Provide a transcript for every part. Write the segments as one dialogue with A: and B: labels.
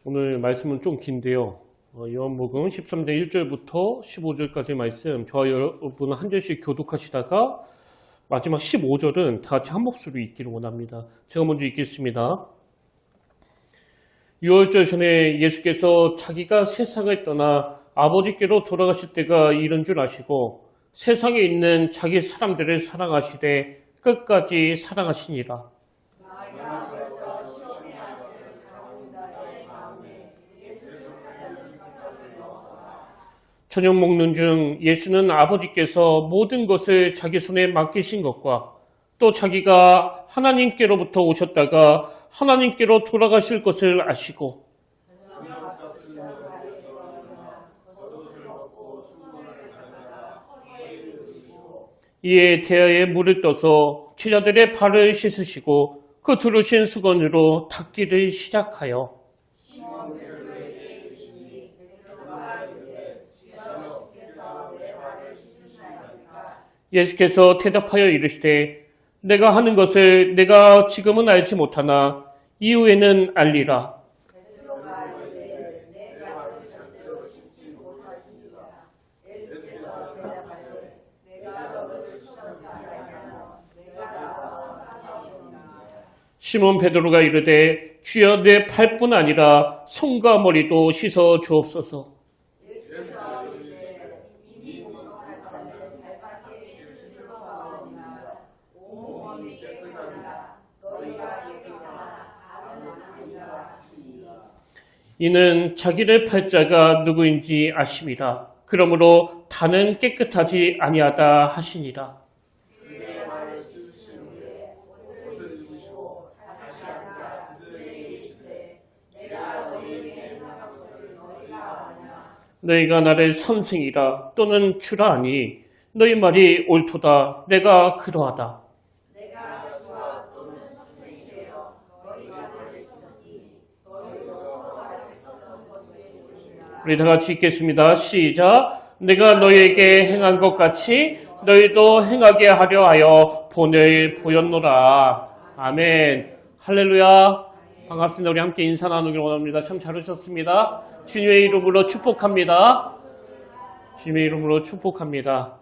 A: 오늘 말씀은 좀 긴데요. 요한복음 13장 1절부터 15절까지 말씀 저와 여러분은 한 절씩 교독하시다가 마지막 15절은 다 같이 한 목소리로 읽기를 원합니다. 제가 먼저 읽겠습니다. 6월절 전에 예수께서 자기가 세상을 떠나 아버지께로 돌아가실 때가 이른 줄 아시고 세상에 있는 자기 사람들을 사랑하시되 끝까지 사랑하시니라. 저녁 먹는 중 예수는 아버지께서 모든 것을 자기 손에 맡기신 것과 또 자기가 하나님께로부터 오셨다가 하나님께로 돌아가실 것을 아시고 이에 대야에 물을 떠서 제자들의 발을 씻으시고 그 두르신 수건으로 닦기를 시작하여 예수께서 대답하여 이르시되 내가 하는 것을 내가 지금은 알지 못하나 이후에는 알리라. 시몬 베드로가 이르되 주여 내 발뿐 아니라 손과 머리도 씻어 주옵소서. 이는 자기를 팔 자가 누구인지 아심이라. 그러므로 다는 깨끗하지 아니하다 하시니라. 너희가 나를 선생이라 또는 주라 하니 너희 말이 옳도다. 내가 그러하다. 우리 다 같이 읽겠습니다. 시작. 내가 너희에게 행한 것 같이 너희도 행하게 하려 하여 본을 보였노라. 아멘. 할렐루야. 반갑습니다. 우리 함께 인사 나누기를 원합니다. 참 잘 오셨습니다. 주님의 이름으로 축복합니다. 주님의 이름으로 축복합니다.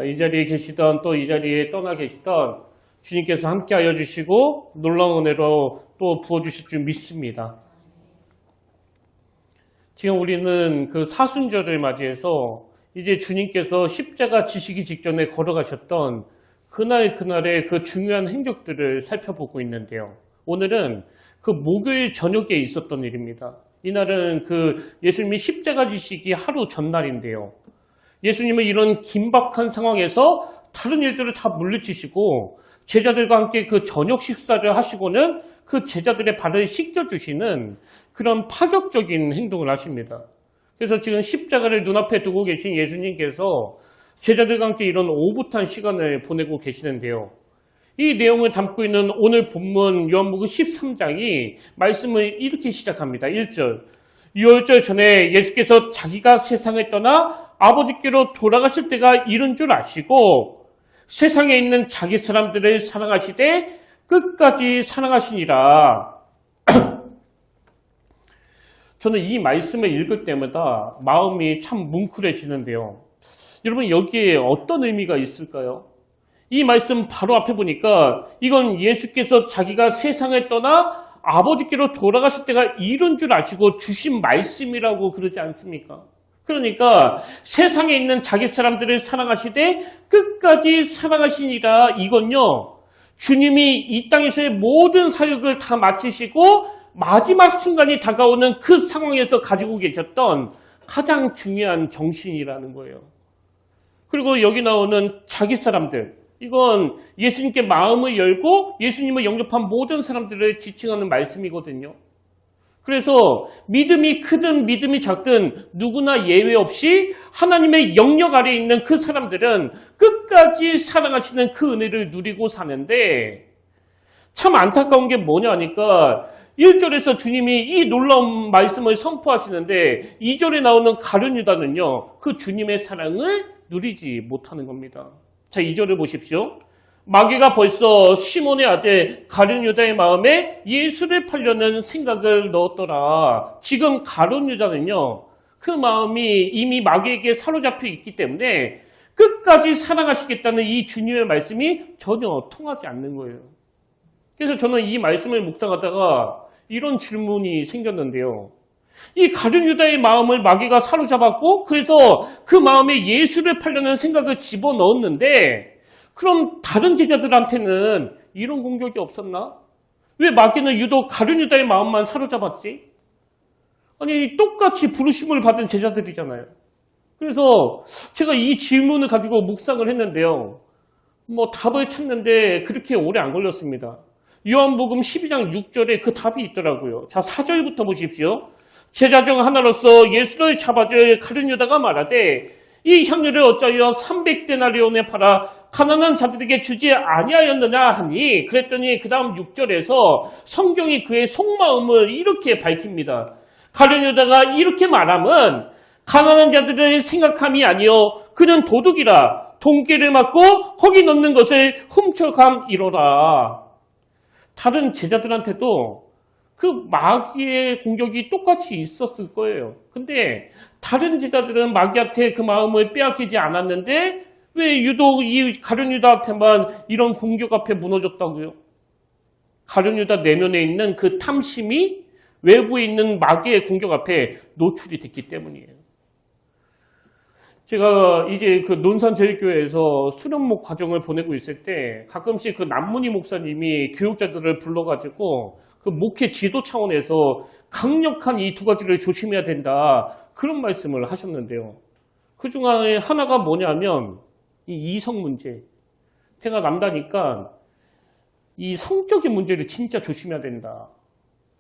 A: 이 자리에 계시던 또 이 자리에 떠나 계시던 주님께서 함께 하여 주시고 놀라운 은혜로 또 부어주실 줄 믿습니다. 지금 우리는 그 사순절을 맞이해서 이제 주님께서 십자가 지시기 직전에 걸어가셨던 그날의 그 중요한 행적들을 살펴보고 있는데요. 오늘은 그 목요일 저녁에 있었던 일입니다. 이날은 그 예수님이 십자가 지시기 하루 전날인데요. 예수님은 이런 긴박한 상황에서 다른 일들을 다 물리치시고 제자들과 함께 그 저녁 식사를 하시고는 그 제자들의 발을 씻겨주시는 그런 파격적인 행동을 하십니다. 그래서 지금 십자가를 눈앞에 두고 계신 예수님께서 제자들과 함께 이런 오붓한 시간을 보내고 계시는데요. 이 내용을 담고 있는 오늘 본문 요한복음 13장이 말씀을 이렇게 시작합니다. 1절. 6월절 전에 예수께서 자기가 세상을 떠나 아버지께로 돌아가실 때가 이른 줄 아시고 세상에 있는 자기 사람들을 사랑하시되 끝까지 사랑하시니라. 저는 이 말씀을 읽을 때마다 마음이 참 뭉클해지는데요. 여러분 여기에 어떤 의미가 있을까요? 이 말씀 바로 앞에 보니까 이건 예수께서 자기가 세상을 떠나 아버지께로 돌아가실 때가 이른 줄 아시고 주신 말씀이라고 그러지 않습니까? 그러니까 세상에 있는 자기 사람들을 사랑하시되 끝까지 사랑하시니라. 이건요, 주님이 이 땅에서의 모든 사역을 다 마치시고 마지막 순간이 다가오는 그 상황에서 가지고 계셨던 가장 중요한 정신이라는 거예요. 그리고 여기 나오는 자기 사람들, 이건 예수님께 마음을 열고 예수님을 영접한 모든 사람들을 지칭하는 말씀이거든요. 그래서 믿음이 크든 믿음이 작든 누구나 예외 없이 하나님의 영역 아래에 있는 그 사람들은 끝까지 사랑하시는 그 은혜를 누리고 사는데 참 안타까운 게 뭐냐 하니까 1절에서 주님이 이 놀라운 말씀을 선포하시는데 2절에 나오는 가룟 유다는요, 그 주님의 사랑을 누리지 못하는 겁니다. 자, 2절을 보십시오. 마귀가 벌써 시몬의 아들 가룟 유다의 마음에 예수를 팔려는 생각을 넣었더라. 지금 가룟 유다는요, 그 마음이 이미 마귀에게 사로잡혀 있기 때문에 끝까지 사랑하시겠다는 이 주님의 말씀이 전혀 통하지 않는 거예요. 그래서 저는 이 말씀을 묵상하다가 이런 질문이 생겼는데요. 이 가룟 유다의 마음을 마귀가 사로잡았고 그래서 그 마음에 예수를 팔려는 생각을 집어넣었는데 그럼 다른 제자들한테는 이런 공격이 없었나? 왜 마귀는 유독 가룟 유다의 마음만 사로잡았지? 아니 똑같이 부르심을 받은 제자들이잖아요. 그래서 제가 이 질문을 가지고 묵상을 했는데요. 답을 찾는데 그렇게 오래 안 걸렸습니다. 요한복음 12장 6절에 그 답이 있더라고요. 자, 4절부터 보십시오. 제자 중 하나로서 예수를 잡아줄 가룟 유다가 말하되 이 향유를 어찌하여 300데나리온에 팔아 가난한 자들에게 주지 아니하였느냐 하니 그랬더니 그 다음 6절에서 성경이 그의 속마음을 이렇게 밝힙니다. 가룟 유다가 이렇게 말함은 가난한 자들을 생각함이 아니요 그는 도둑이라 돈깨를 맞고 거기 넣는 것을 훔쳐감이로라. 다른 제자들한테도 그 마귀의 공격이 똑같이 있었을 거예요. 근데 다른 제자들은 마귀한테 그 마음을 빼앗기지 않았는데 왜 유독 이 가룟 유다한테만 이런 공격 앞에 무너졌다고요? 가룟 유다 내면에 있는 그 탐심이 외부에 있는 마귀의 공격 앞에 노출이 됐기 때문이에요. 제가 이제 그 논산제일교회에서 수련목 과정을 보내고 있을 때 가끔씩 그 남문희 목사님이 교육자들을 불러가지고 그 목회 지도 차원에서 강력한 이 두 가지를 조심해야 된다. 그런 말씀을 하셨는데요. 그 중에 하나가 뭐냐면 이 이성 문제. 제가 남다니까 이 성적인 문제를 진짜 조심해야 된다.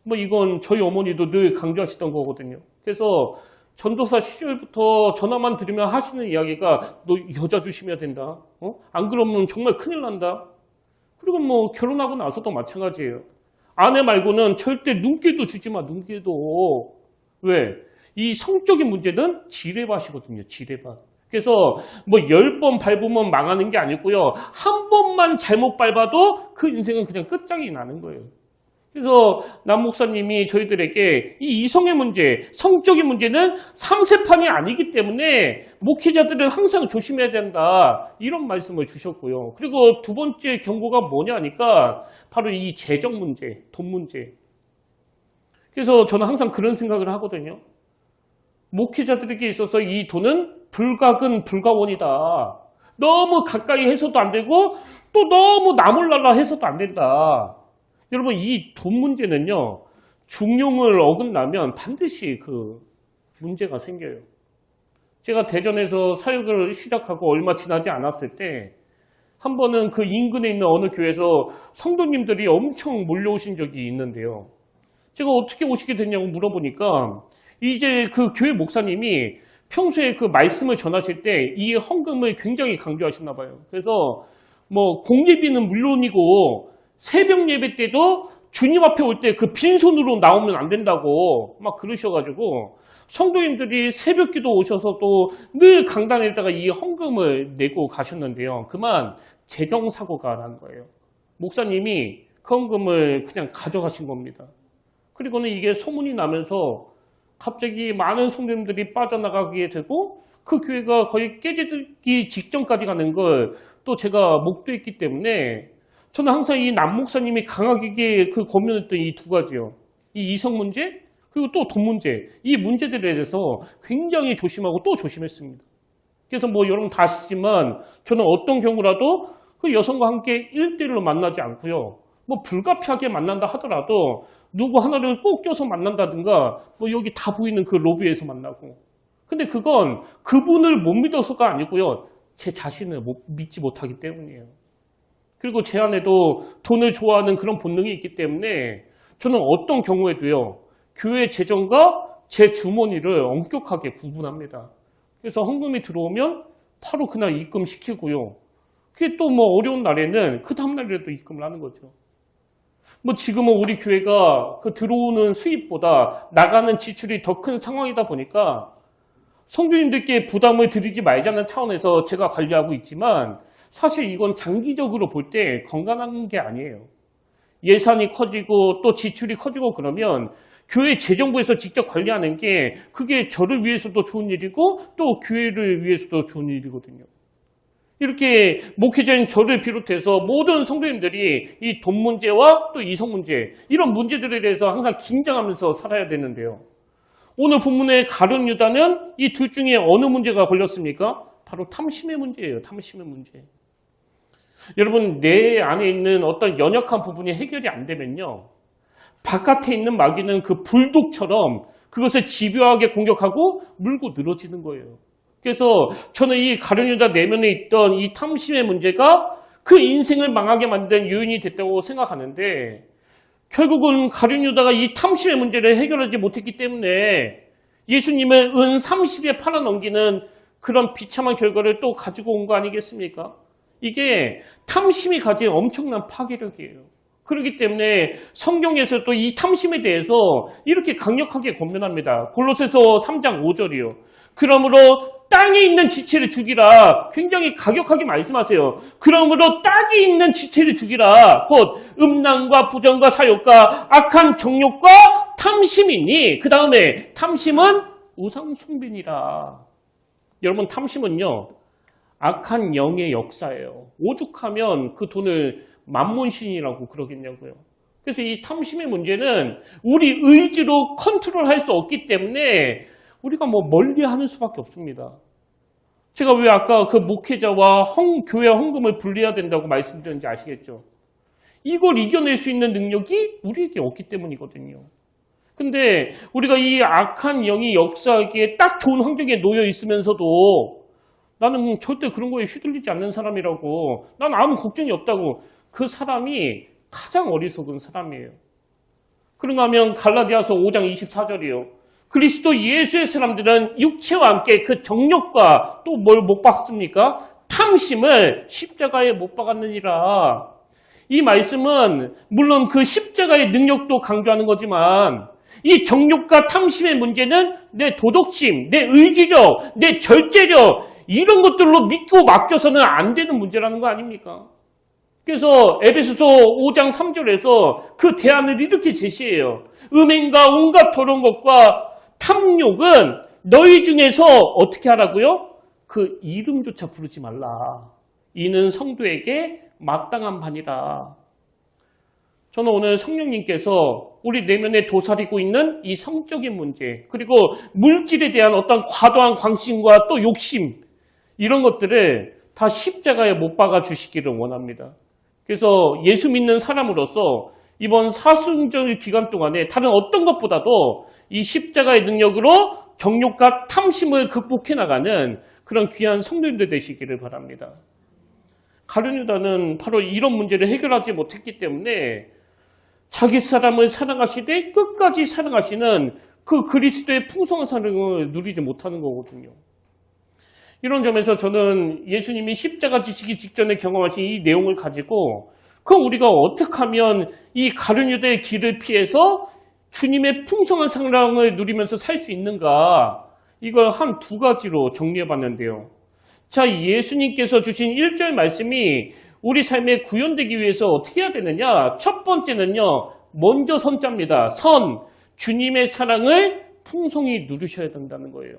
A: 이건 저희 어머니도 늘 강조하시던 거거든요. 그래서 전도사 시절부터 전화만 들으면 하시는 이야기가 너 여자 조심해야 된다. 안 그러면 정말 큰일 난다. 그리고 결혼하고 나서도 마찬가지예요. 아내 말고는 절대 눈길도 주지 마, 눈길도. 왜? 이 성적인 문제는 지뢰밭이거든요, 지뢰밭. 그래서 10번 밟으면 망하는 게 아니고요. 한 번만 잘못 밟아도 그 인생은 그냥 끝장이 나는 거예요. 그래서 남 목사님이 저희들에게 이 이성의 문제, 성적인 문제는 3세판이 아니기 때문에 목회자들은 항상 조심해야 된다. 이런 말씀을 주셨고요. 그리고 두 번째 경고가 뭐냐 하니까 바로 이 재정 문제, 돈 문제. 그래서 저는 항상 그런 생각을 하거든요. 목회자들에게 있어서 이 돈은 불가근 불가원이다. 너무 가까이 해서도 안 되고 또 너무 나몰라라 해서도 안 된다. 여러분 이 돈 문제는요. 중용을 어긋나면 반드시 그 문제가 생겨요. 제가 대전에서 사역을 시작하고 얼마 지나지 않았을 때 한 번은 그 인근에 있는 어느 교회에서 성도님들이 엄청 몰려오신 적이 있는데요. 제가 어떻게 오시게 됐냐고 물어보니까 이제 그 교회 목사님이 평소에 그 말씀을 전하실 때 이 헌금을 굉장히 강조하셨나 봐요. 그래서 공예비는 물론이고 새벽 예배 때도 주님 앞에 올 때 그 빈손으로 나오면 안 된다고 막 그러셔가지고 성도님들이 새벽 기도 오셔서 또 늘 강단에다가 이 헌금을 내고 가셨는데요. 그만 재정사고가 난 거예요. 목사님이 그 헌금을 그냥 가져가신 겁니다. 그리고는 이게 소문이 나면서 갑자기 많은 성도님들이 빠져나가게 되고 그 교회가 거의 깨지기 직전까지 가는 걸 또 제가 목도했기 때문에 저는 항상 이 남 목사님이 강하게 그 고민했던 이 두 가지요. 이 이성 문제 그리고 또 돈 문제. 이 문제들에 대해서 굉장히 조심하고 또 조심했습니다. 그래서 여러분 다 아시지만 저는 어떤 경우라도 그 여성과 함께 1대1로 만나지 않고요. 불가피하게 만난다 하더라도 누구 하나를 꼭 껴서 만난다든가 여기 다 보이는 그 로비에서 만나고. 근데 그건 그분을 못 믿어서가 아니고요. 제 자신을 믿지 못하기 때문이에요. 그리고 제 안에도 돈을 좋아하는 그런 본능이 있기 때문에 저는 어떤 경우에도요. 교회 재정과 제 주머니를 엄격하게 구분합니다. 그래서 헌금이 들어오면 바로 그날 입금시키고요. 그게 또 어려운 날에는 그 다음날에도 입금을 하는 거죠. 지금은 우리 교회가 그 들어오는 수입보다 나가는 지출이 더 큰 상황이다 보니까 성도님들께 부담을 드리지 말자는 차원에서 제가 관리하고 있지만 사실 이건 장기적으로 볼 때 건강한 게 아니에요. 예산이 커지고 또 지출이 커지고 그러면 교회 재정부에서 직접 관리하는 게 그게 저를 위해서도 좋은 일이고 또 교회를 위해서도 좋은 일이거든요. 이렇게 목회자인 저를 비롯해서 모든 성도님들이 이 돈 문제와 또 이성 문제, 이런 문제들에 대해서 항상 긴장하면서 살아야 되는데요. 오늘 본문의 가룟 유다는 이 둘 중에 어느 문제가 걸렸습니까? 바로 탐심의 문제예요. 탐심의 문제. 여러분, 내 안에 있는 어떤 연약한 부분이 해결이 안 되면요, 바깥에 있는 마귀는 그 불독처럼 그것을 집요하게 공격하고 물고 늘어지는 거예요. 그래서 저는 이 가룟 유다 내면에 있던 이 탐심의 문제가 그 인생을 망하게 만든 요인이 됐다고 생각하는데, 결국은 가룟 유다가 이 탐심의 문제를 해결하지 못했기 때문에 예수님은 은 30에 팔아넘기는 그런 비참한 결과를 또 가지고 온 거 아니겠습니까? 이게 탐심이 가진 엄청난 파괴력이에요. 그렇기 때문에 성경에서 또 이 탐심에 대해서 이렇게 강력하게 권면합니다. 골로새서 3장 5절이요. 그러므로 땅에 있는 지체를 죽이라. 굉장히 가격하게 말씀하세요. 그러므로 땅에 있는 지체를 죽이라. 곧 음란과 부정과 사욕과 악한 정욕과 탐심이니, 그 다음에 탐심은 우상 숭배니라. 여러분, 탐심은요, 악한 영의 역사예요. 오죽하면 그 돈을 만몬신이라고 그러겠냐고요. 그래서 이 탐심의 문제는 우리 의지로 컨트롤할 수 없기 때문에 우리가 멀리하는 수밖에 없습니다. 제가 왜 아까 그 목회자와 교회 헌금을 분리해야 된다고 말씀드렸는지 아시겠죠? 이걸 이겨낼 수 있는 능력이 우리에게 없기 때문이거든요. 근데 우리가 이 악한 영이 역사하기에 딱 좋은 환경에 놓여 있으면서도 나는 절대 그런 거에 휘둘리지 않는 사람이라고, 난 아무 걱정이 없다고, 그 사람이 가장 어리석은 사람이에요. 그런가 하면 갈라디아서 5장 24절이요. 그리스도 예수의 사람들은 육체와 함께 그 정욕과 또 뭘 못 박습니까? 탐심을 십자가에 못 박았느니라. 이 말씀은 물론 그 십자가의 능력도 강조하는 거지만 이 정욕과 탐심의 문제는 내 도덕심, 내 의지력, 내 절제력, 이런 것들로 믿고 맡겨서는 안 되는 문제라는 거 아닙니까? 그래서 에베소서 5장 3절에서 그 대안을 이렇게 제시해요. 음행과 온갖 더러운 것과 탐욕은 너희 중에서 어떻게 하라고요? 그 이름조차 부르지 말라. 이는 성도에게 마땅한 바니라. 저는 오늘 성령님께서 우리 내면에 도사리고 있는 이 성적인 문제, 그리고 물질에 대한 어떤 과도한 관심과 또 욕심, 이런 것들을 다 십자가에 못 박아 주시기를 원합니다. 그래서 예수 믿는 사람으로서 이번 사순절 기간 동안에 다른 어떤 것보다도 이 십자가의 능력으로 정욕과 탐심을 극복해 나가는 그런 귀한 성도님들 되시기를 바랍니다. 가룟 유다는 바로 이런 문제를 해결하지 못했기 때문에 자기 사람을 사랑하시되 끝까지 사랑하시는 그 그리스도의 풍성한 사랑을 누리지 못하는 거거든요. 이런 점에서 저는 예수님이 십자가 지시기 직전에 경험하신 이 내용을 가지고 그럼 우리가 어떻게 하면 이 가룟 유다의 길을 피해서 주님의 풍성한 사랑을 누리면서 살 수 있는가, 이걸 한 두 가지로 정리해 봤는데요. 자, 예수님께서 주신 1절 말씀이 우리 삶에 구현되기 위해서 어떻게 해야 되느냐? 첫 번째는요, 먼저 선자입니다. 주님의 사랑을 풍성히 누리셔야 된다는 거예요.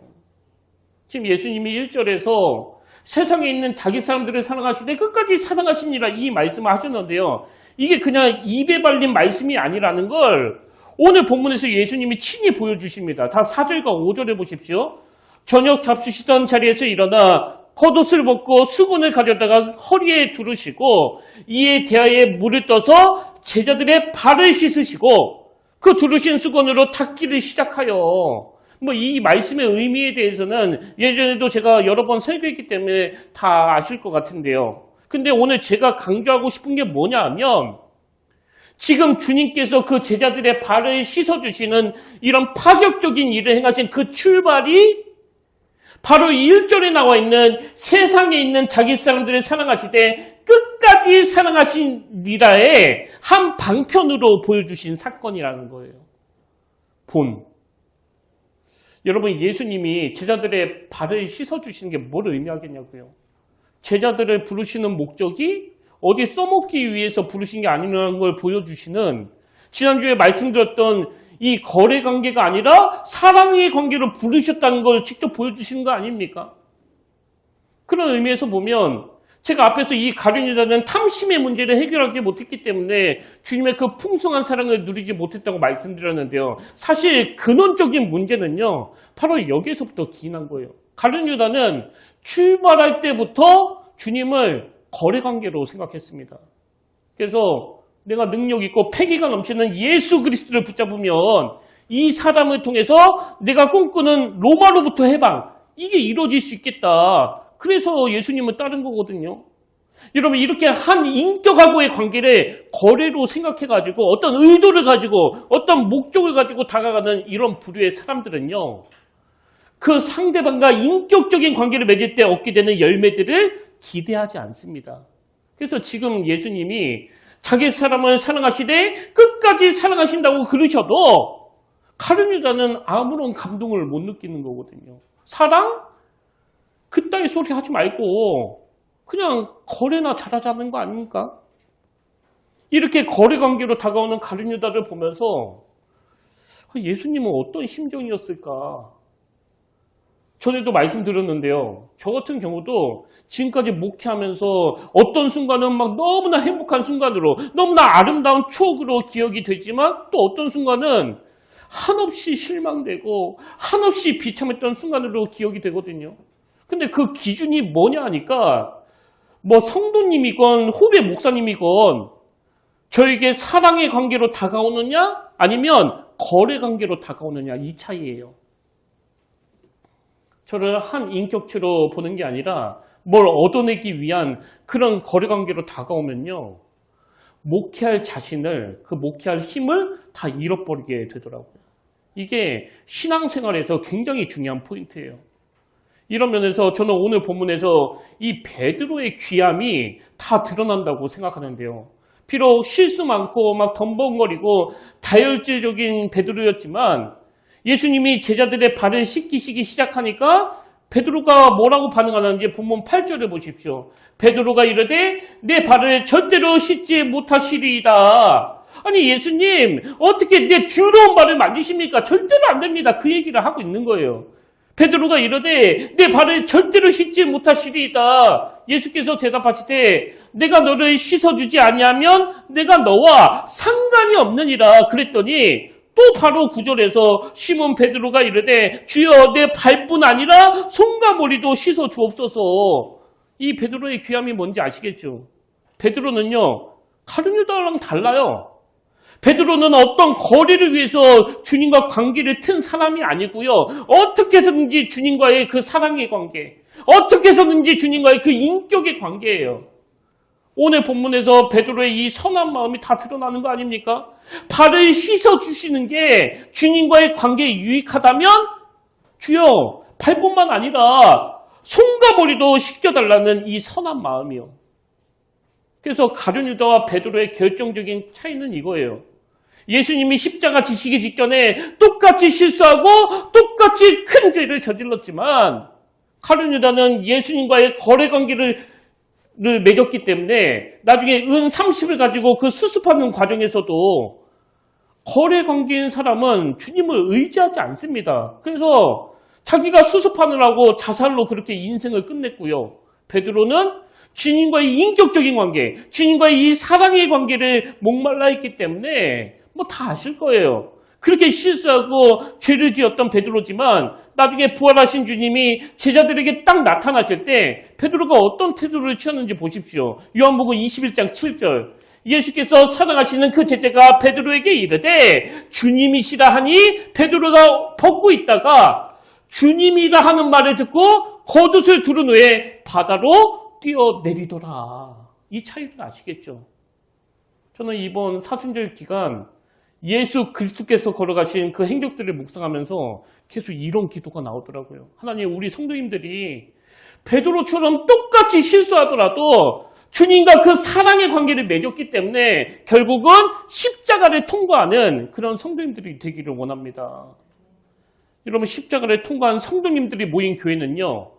A: 지금 예수님이 1절에서 세상에 있는 자기 사람들을 사랑하시되 끝까지 사랑하시니라, 이 말씀을 하셨는데요. 이게 그냥 입에 발린 말씀이 아니라는 걸 오늘 본문에서 예수님이 친히 보여주십니다. 자, 4절과 5절에 보십시오. 저녁 잡수시던 자리에서 일어나 겉옷을 벗고 수건을 가져다가 허리에 두르시고 이에 대하여 물을 떠서 제자들의 발을 씻으시고 그 두르신 수건으로 닦기를 시작하여, 이 말씀의 의미에 대해서는 예전에도 제가 여러 번 설교했기 때문에 다 아실 것 같은데요. 근데 오늘 제가 강조하고 싶은 게 뭐냐 하면, 지금 주님께서 그 제자들의 발을 씻어주시는 이런 파격적인 일을 행하신 그 출발이 바로 1절에 나와 있는 세상에 있는 자기 사람들을 사랑하시되 끝까지 사랑하시니라의 한 방편으로 보여주신 사건이라는 거예요. 여러분, 예수님이 제자들의 발을 씻어주시는 게 뭘 의미하겠냐고요. 제자들을 부르시는 목적이 어디 써먹기 위해서 부르신 게 아니라는 걸 보여주시는, 지난주에 말씀드렸던 이 거래 관계가 아니라 사랑의 관계로 부르셨다는 걸 직접 보여주시는 거 아닙니까? 그런 의미에서 보면 제가 앞에서 이 가룟 유다는 탐심의 문제를 해결하지 못했기 때문에 주님의 그 풍성한 사랑을 누리지 못했다고 말씀드렸는데요. 사실 근원적인 문제는요, 바로 여기에서부터 기인한 거예요. 가룟 유다는 출발할 때부터 주님을 거래 관계로 생각했습니다. 그래서 내가 능력 있고 패기가 넘치는 예수 그리스도를 붙잡으면 이 사람을 통해서 내가 꿈꾸는 로마로부터 해방, 이게 이루어질 수 있겠다. 그래서 예수님을 따른 거거든요. 여러분, 이렇게 한 인격하고의 관계를 거래로 생각해가지고 어떤 의도를 가지고 어떤 목적을 가지고 다가가는 이런 부류의 사람들은요, 그 상대방과 인격적인 관계를 맺을 때 얻게 되는 열매들을 기대하지 않습니다. 그래서 지금 예수님이 자기 사람을 사랑하시되 끝까지 사랑하신다고 그러셔도 가룟 유다는 아무런 감동을 못 느끼는 거거든요. 사랑? 그따위 소리 하지 말고 그냥 거래나 잘하자는 거 아닙니까? 이렇게 거래 관계로 다가오는 가룟 유다를 보면서 예수님은 어떤 심정이었을까? 전에도 말씀드렸는데요. 저 같은 경우도 지금까지 목회하면서 어떤 순간은 막 너무나 행복한 순간으로, 너무나 아름다운 추억으로 기억이 되지만 또 어떤 순간은 한없이 실망되고 한없이 비참했던 순간으로 기억이 되거든요. 근데 그 기준이 뭐냐 하니까 뭐 성도님이건 후배 목사님이건 저에게 사랑의 관계로 다가오느냐 아니면 거래 관계로 다가오느냐, 이 차이예요. 저를 한 인격체로 보는 게 아니라 뭘 얻어내기 위한 그런 거래 관계로 다가오면요, 목회할 자신을, 그 목회할 힘을 다 잃어버리게 되더라고요. 이게 신앙생활에서 굉장히 중요한 포인트예요. 이런 면에서 저는 오늘 본문에서 이 베드로의 귀함이 다 드러난다고 생각하는데요. 비록 실수 많고 막 덤벙거리고 다혈질적인 베드로였지만 예수님이 제자들의 발을 씻기시기 시작하니까 베드로가 뭐라고 반응하는지 본문 8절을 보십시오. 베드로가 이르되 내 발을 절대로 씻지 못하시리이다. 아니 예수님, 어떻게 내 더러운 발을 만지십니까? 절대로 안 됩니다. 그 얘기를 하고 있는 거예요. 베드로가 이르되 내 발을 절대로 씻지 못하시리이다. 예수께서 대답하시되 내가 너를 씻어주지 아니하면 내가 너와 상관이 없느니라 그랬더니 또 바로 9절에서 시몬 베드로가 이르되 주여 내 발뿐 아니라 손과 머리도 씻어 주옵소서. 이 베드로의 귀함이 뭔지 아시겠죠? 베드로는요, 가룟 유다랑 달라요. 베드로는 어떤 거리를 위해서 주님과 관계를 튼 사람이 아니고요. 어떻게 해서든지 주님과의 그 사랑의 관계, 어떻게 해서든지 주님과의 그 인격의 관계예요. 오늘 본문에서 베드로의 이 선한 마음이 다 드러나는 거 아닙니까? 발을 씻어주시는 게 주님과의 관계에 유익하다면 주여 발뿐만 아니라 손과 머리도 씻겨달라는 이 선한 마음이요. 그래서 가룟 유다와 베드로의 결정적인 차이는 이거예요. 예수님이 십자가 지시기 직전에 똑같이 실수하고 똑같이 큰 죄를 저질렀지만 가룟 유다는 예수님과의 거래 관계를 맺었기 때문에 나중에 은 30을 가지고 그 수습하는 과정에서도 거래 관계인 사람은 주님을 의지하지 않습니다. 그래서 자기가 수습하느라고 자살로 그렇게 인생을 끝냈고요. 베드로는 주님과의 인격적인 관계, 주님과의 이 사랑의 관계를 목말라 있기 때문에 뭐 다 아실 거예요. 그렇게 실수하고 죄를 지었던 베드로지만 나중에 부활하신 주님이 제자들에게 딱 나타나실 때 베드로가 어떤 태도를 취하는지 보십시오. 요한복음 21장 7절. 예수께서 사랑하시는 그 제자가 베드로에게 이르되 주님이시라 하니 베드로가 벗고 있다가 주님이라 하는 말을 듣고 겉옷을 두른 후에 바다로 뛰어내리더라. 이 차이를 아시겠죠? 저는 이번 사순절 기간 예수 그리스도께서 걸어가신 그 행적들을 묵상하면서 계속 이런 기도가 나오더라고요. 하나님, 우리 성도님들이 베드로처럼 똑같이 실수하더라도 주님과 그 사랑의 관계를 맺었기 때문에 결국은 십자가를 통과하는 그런 성도님들이 되기를 원합니다. 여러분, 십자가를 통과한 성도님들이 모인 교회는요,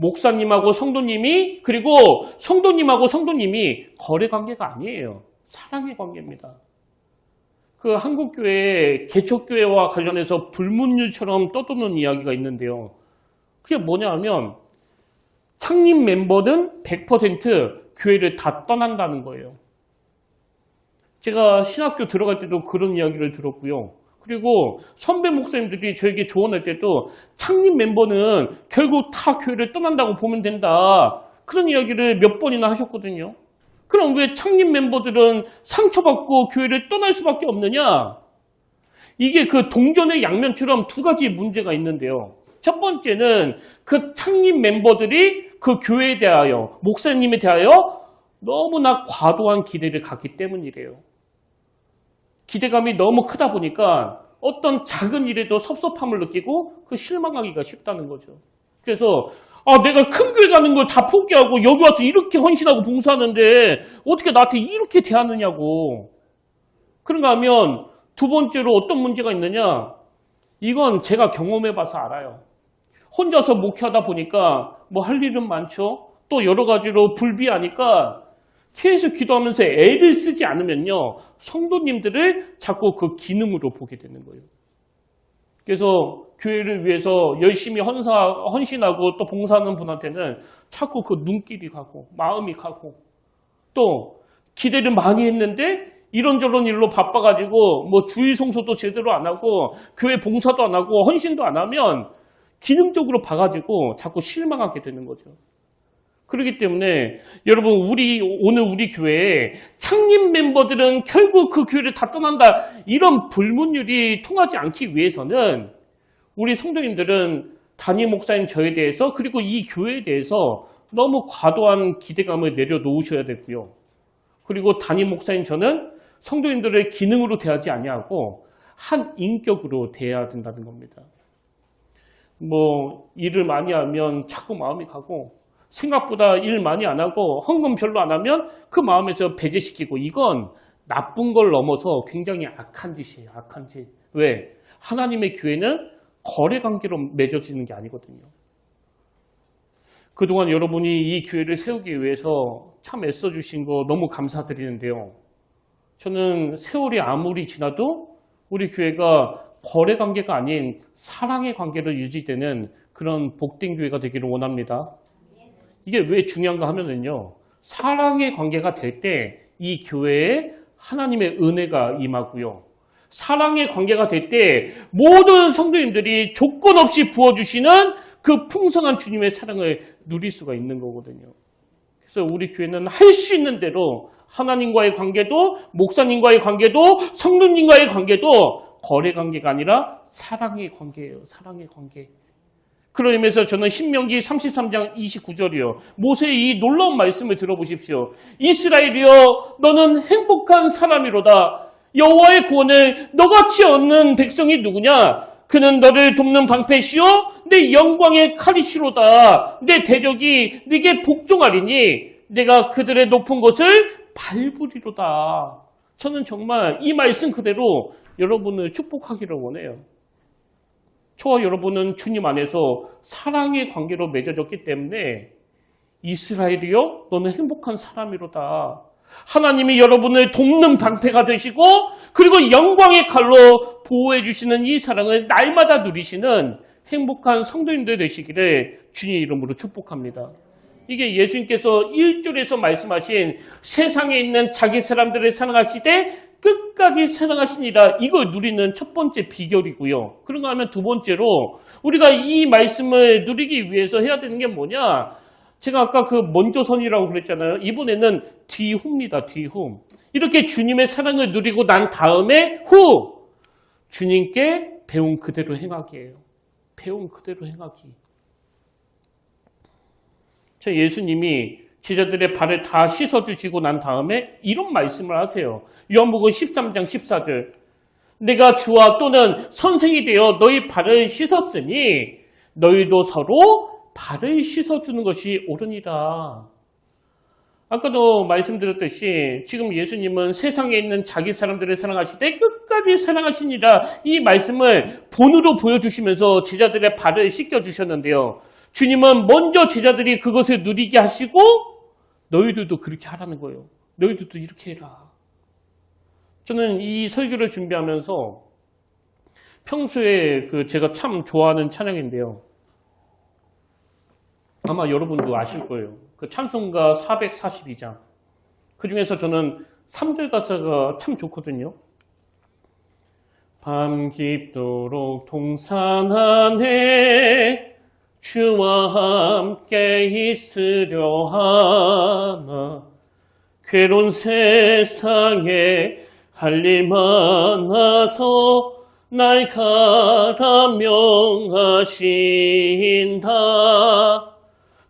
A: 목사님하고 성도님이 그리고 성도님하고 성도님이 거래 관계가 아니에요. 사랑의 관계입니다. 그 한국교회 개척교회와 관련해서 불문율처럼 떠도는 이야기가 있는데요. 그게 뭐냐 하면 창립 멤버는 100% 교회를 다 떠난다는 거예요. 제가 신학교 들어갈 때도 그런 이야기를 들었고요. 그리고 선배 목사님들이 저에게 조언할 때도 창립 멤버는 결국 다 교회를 떠난다고 보면 된다. 그런 이야기를 몇 번이나 하셨거든요. 그럼 왜 창립 멤버들은 상처받고 교회를 떠날 수밖에 없느냐? 이게 그 동전의 양면처럼 두 가지 문제가 있는데요. 첫 번째는 그 창립 멤버들이 그 교회에 대하여, 목사님에 대하여 너무나 과도한 기대를 갖기 때문이래요. 기대감이 너무 크다 보니까 어떤 작은 일에도 섭섭함을 느끼고 그 실망하기가 쉽다는 거죠. 그래서 내가 큰 교회 가는 걸 다 포기하고 여기 와서 이렇게 헌신하고 봉사하는데 어떻게 나한테 이렇게 대하느냐고. 그런가 하면 두 번째로 어떤 문제가 있느냐. 이건 제가 경험해봐서 알아요. 혼자서 목회하다 보니까 뭐 할 일은 많죠. 또 여러 가지로 불비하니까 계속 기도하면서 애를 쓰지 않으면요. 성도님들을 자꾸 그 기능으로 보게 되는 거예요. 그래서 교회를 위해서 열심히 헌신하고 또 봉사하는 분한테는 자꾸 그 눈길이 가고 마음이 가고 또 기대를 많이 했는데 이런저런 일로 바빠가지고 뭐 주일 송소도 제대로 안 하고 교회 봉사도 안 하고 헌신도 안 하면 기능적으로 봐가지고 자꾸 실망하게 되는 거죠. 그렇기 때문에 여러분 오늘 우리 교회에 창립 멤버들은 결국 그 교회를 다 떠난다 이런 불문율이 통하지 않기 위해서는 우리 성도님들은 담임 목사인 저에 대해서 그리고 이 교회에 대해서 너무 과도한 기대감을 내려놓으셔야 되고요. 그리고 담임 목사인 저는 성도님들을 기능으로 대하지 아니하고 한 인격으로 대해야 된다는 겁니다. 뭐 일을 많이 하면 자꾸 마음이 가고 생각보다 일 많이 안 하고 헌금 별로 안 하면 그 마음에서 배제시키고 이건 나쁜 걸 넘어서 굉장히 악한 짓이에요. 악한 짓. 왜? 하나님의 교회는 거래관계로 맺어지는 게 아니거든요. 그동안 여러분이 이 교회를 세우기 위해서 참 애써주신 거 너무 감사드리는데요. 저는 세월이 아무리 지나도 우리 교회가 거래관계가 아닌 사랑의 관계로 유지되는 그런 복된 교회가 되기를 원합니다. 이게 왜 중요한가 하면은요. 사랑의 관계가 될 때 이 교회에 하나님의 은혜가 임하고요. 사랑의 관계가 될 때 모든 성도님들이 조건 없이 부어주시는 그 풍성한 주님의 사랑을 누릴 수가 있는 거거든요. 그래서 우리 교회는 할 수 있는 대로 하나님과의 관계도 목사님과의 관계도 성도님과의 관계도 거래 관계가 아니라 사랑의 관계예요. 사랑의 관계. 그런 의미에서 저는 신명기 33장 29절이요. 모세의 이 놀라운 말씀을 들어보십시오. 이스라엘이여 너는 행복한 사람이로다. 여호와의 구원을 너같이 얻는 백성이 누구냐? 그는 너를 돕는 방패시요 내 영광의 칼이시로다. 내 대적이 네게 복종하리니 내가 그들의 높은 곳을 밟으리로다. 저는 정말 이 말씀 그대로 여러분을 축복하기를 원해요. 저와 여러분은 주님 안에서 사랑의 관계로 맺어졌기 때문에 이스라엘이여 너는 행복한 사람이로다. 하나님이 여러분을 돕는 방패가 되시고 그리고 영광의 칼로 보호해 주시는 이 사랑을 날마다 누리시는 행복한 성도님들 되시기를 주님 이름으로 축복합니다. 이게 예수님께서 1절에서 말씀하신 세상에 있는 자기 사람들을 사랑하시되 끝까지 사랑하시니라. 이걸 누리는 첫 번째 비결이고요. 그런가 하면 두 번째로 우리가 이 말씀을 누리기 위해서 해야 되는 게 뭐냐? 제가 아까 그 먼저선이라고 그랬잖아요. 이번에는 뒤후입니다. 뒤후. 이렇게 주님의 사랑을 누리고 난 다음에 주님께 배운 그대로 행하기예요. 배운 그대로 행하기. 예수님이 제자들의 발을 다 씻어주시고 난 다음에 이런 말씀을 하세요. 요한복음 13장 14절. 내가 주와 또는 선생이 되어 너희 발을 씻었으니 너희도 서로 발을 씻어주는 것이 옳으니라. 아까도 말씀드렸듯이 지금 예수님은 세상에 있는 자기 사람들을 사랑하시되 끝까지 사랑하시니라. 이 말씀을 본으로 보여주시면서 제자들의 발을 씻겨주셨는데요. 주님은 먼저 제자들이 그것을 누리게 하시고 너희들도 그렇게 하라는 거예요. 너희들도 이렇게 해라. 저는 이 설교를 준비하면서 평소에 제가 참 좋아하는 찬양인데요. 아마 여러분도 아실 거예요. 그 찬송가 442장. 그 중에서 저는 3절 가사가 참 좋거든요. 밤 깊도록 동산 안에 주와 함께 있으려 하나 괴로운 세상에 할 일 많아서 날 가라 명하신다.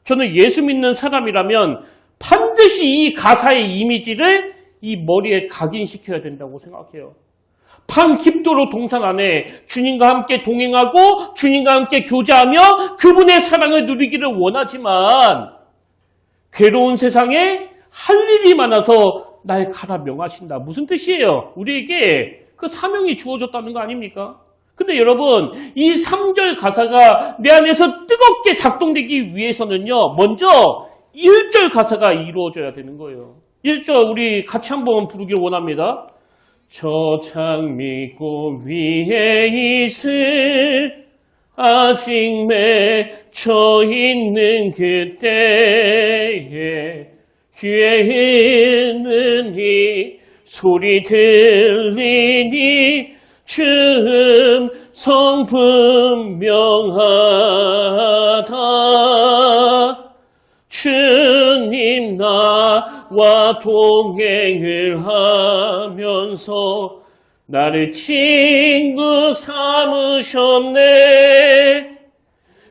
A: 저는 예수 믿는 사람이라면 반드시 이 가사의 이미지를 이 머리에 각인시켜야 된다고 생각해요. 밤 깊도록 동산 안에 주님과 함께 동행하고 주님과 함께 교제하며 그분의 사랑을 누리기를 원하지만 괴로운 세상에 할 일이 많아서 날 가라 명하신다. 무슨 뜻이에요? 우리에게 그 사명이 주어졌다는 거 아닙니까? 근데 여러분, 이 3절 가사가 내 안에서 뜨겁게 작동되기 위해서는요, 먼저 1절 가사가 이루어져야 되는 거예요. 1절 우리 같이 한번 부르길 원합니다. 저 장미꽃 위에 있을 아직 맺혀 있는 그때에 귀에 있는 이 소리 들리니 춤성 분명하다. 주님 나와 동행을 하면서 나를 친구 삼으셨네.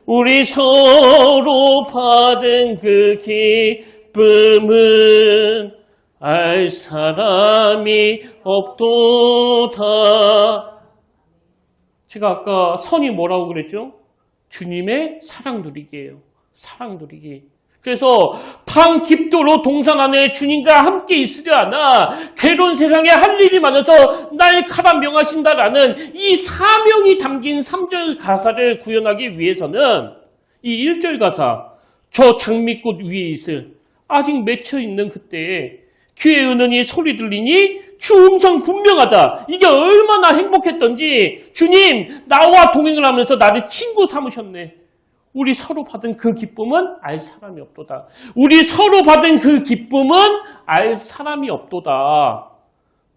A: 우리 서로 받은 그 기쁨은 알 사람이 없도다. 제가 아까 선이 뭐라고 그랬죠? 주님의 사랑 누리기예요. 사랑 누리기. 그래서 밤 깊도록 동산 안에 주님과 함께 있으려 하나 괴로운 세상에 할 일이 많아서 날 가라 명하신다라는 이 사명이 담긴 3절 가사를 구현하기 위해서는 이 1절 가사 저 장미꽃 위에 있을 아직 맺혀 있는 그때에 귀에 은은히 소리 들리니 주 음성 분명하다. 이게 얼마나 행복했던지 주님 나와 동행을 하면서 나를 친구 삼으셨네. 우리 서로 받은 그 기쁨은 알 사람이 없도다. 우리 서로 받은 그 기쁨은 알 사람이 없도다.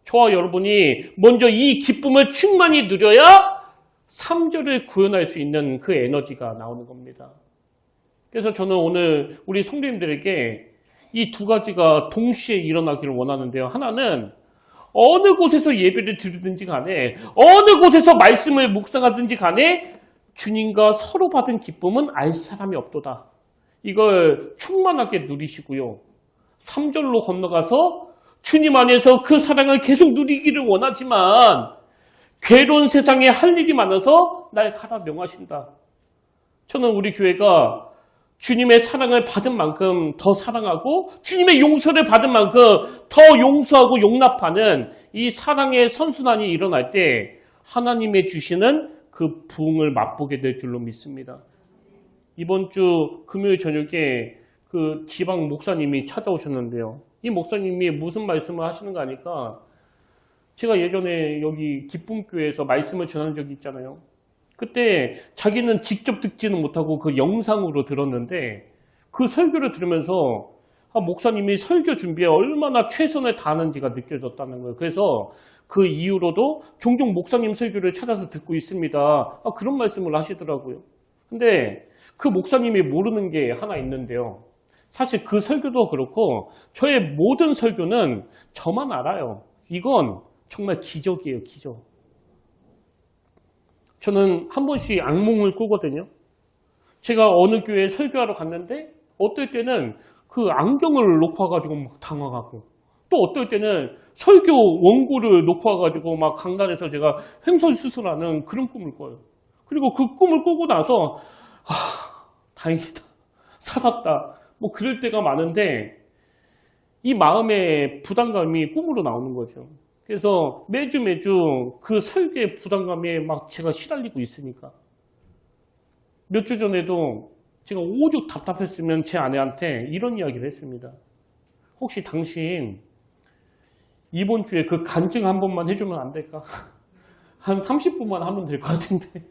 A: 저와 여러분이 먼저 이 기쁨을 충만히 누려야 3절을 구현할 수 있는 그 에너지가 나오는 겁니다. 그래서 저는 오늘 우리 성도님들에게 이 두 가지가 동시에 일어나기를 원하는데요. 하나는 어느 곳에서 예배를 드리든지 간에 어느 곳에서 말씀을 묵상하든지 간에 주님과 서로 받은 기쁨은 알 사람이 없도다. 이걸 충만하게 누리시고요. 3절로 건너가서 주님 안에서 그 사랑을 계속 누리기를 원하지만 괴로운 세상에 할 일이 많아서 날 가라 명하신다. 저는 우리 교회가 주님의 사랑을 받은 만큼 더 사랑하고 주님의 용서를 받은 만큼 더 용서하고 용납하는 이 사랑의 선순환이 일어날 때 하나님의 주시는 그 부흥을 맛보게 될 줄로 믿습니다. 이번 주 금요일 저녁에 그 지방 목사님이 찾아오셨는데요. 이 목사님이 무슨 말씀을 하시는가 하니까 제가 예전에 여기 기쁨교회에서 말씀을 전한 적이 있잖아요. 그때 자기는 직접 듣지는 못하고 그 영상으로 들었는데 그 설교를 들으면서 목사님이 설교 준비에 얼마나 최선을 다하는지가 느껴졌다는 거예요. 그래서 그 이후로도 종종 목사님 설교를 찾아서 듣고 있습니다. 그런 말씀을 하시더라고요. 근데 그 목사님이 모르는 게 하나 있는데요. 사실 그 설교도 그렇고 저의 모든 설교는 저만 알아요. 이건 정말 기적이에요, 기적. 저는 한 번씩 악몽을 꾸거든요. 제가 어느 교회에 설교하러 갔는데 어떨 때는 그 안경을 놓고 와가지고 막 당황하고 또 어떨 때는 설교 원고를 놓고 와가지고 막 강단에서 제가 횡설수설하는 그런 꿈을 꿔요. 그리고 그 꿈을 꾸고 나서 다행이다. 살았다. 뭐 그럴 때가 많은데 이 마음의 부담감이 꿈으로 나오는 거죠. 그래서 매주 그 설교의 부담감에 막 제가 시달리고 있으니까. 몇 주 전에도 제가 오죽 답답했으면 제 아내한테 이런 이야기를 했습니다. 혹시 당신 이번 주에 그 간증 한 번만 해주면 안 될까? 한 30분만 하면 될 것 같은데.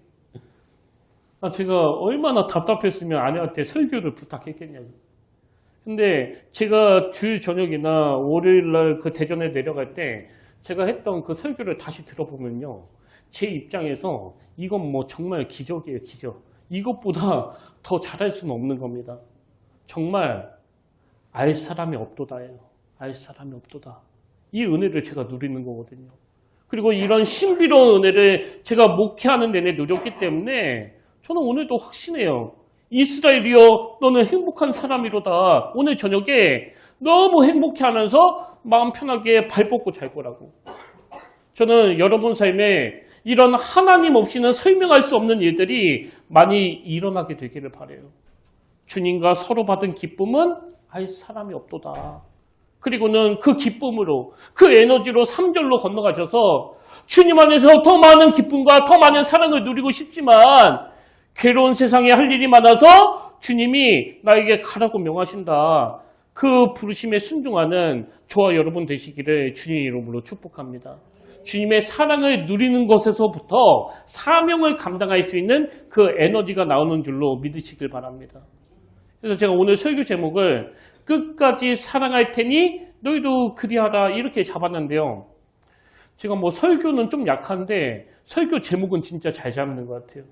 A: 제가 얼마나 답답했으면 아내한테 설교를 부탁했겠냐고. 근데 제가 주일 저녁이나 월요일날 그 대전에 내려갈 때 제가 했던 그 설교를 다시 들어보면요. 제 입장에서 이건 뭐 정말 기적이에요, 기적. 이것보다 더 잘할 수는 없는 겁니다. 정말 알 사람이 없도다예요. 알 사람이 없도다. 이 은혜를 제가 누리는 거거든요. 그리고 이런 신비로운 은혜를 제가 목회하는 내내 누렸기 때문에 저는 오늘도 확신해요. 이스라엘이여 너는 행복한 사람이로다. 오늘 저녁에 너무 행복해하면서 마음 편하게 발 뻗고 잘 거라고. 저는 여러분 삶에 이런 하나님 없이는 설명할 수 없는 일들이 많이 일어나게 되기를 바라요. 주님과 서로 받은 기쁨은 알 사람이 없도다. 그리고는 그 기쁨으로, 그 에너지로 3절로 건너가셔서 주님 안에서 더 많은 기쁨과 더 많은 사랑을 누리고 싶지만 괴로운 세상에 할 일이 많아서 주님이 나에게 가라고 명하신다. 그 부르심에 순종하는 저와 여러분 되시기를 주님의 이름으로 축복합니다. 주님의 사랑을 누리는 것에서부터 사명을 감당할 수 있는 그 에너지가 나오는 줄로 믿으시길 바랍니다. 그래서 제가 오늘 설교 제목을 끝까지 사랑할 테니 너희도 그리하라 이렇게 잡았는데요. 제가 뭐 설교는 좀 약한데 설교 제목은 진짜 잘 잡는 것 같아요.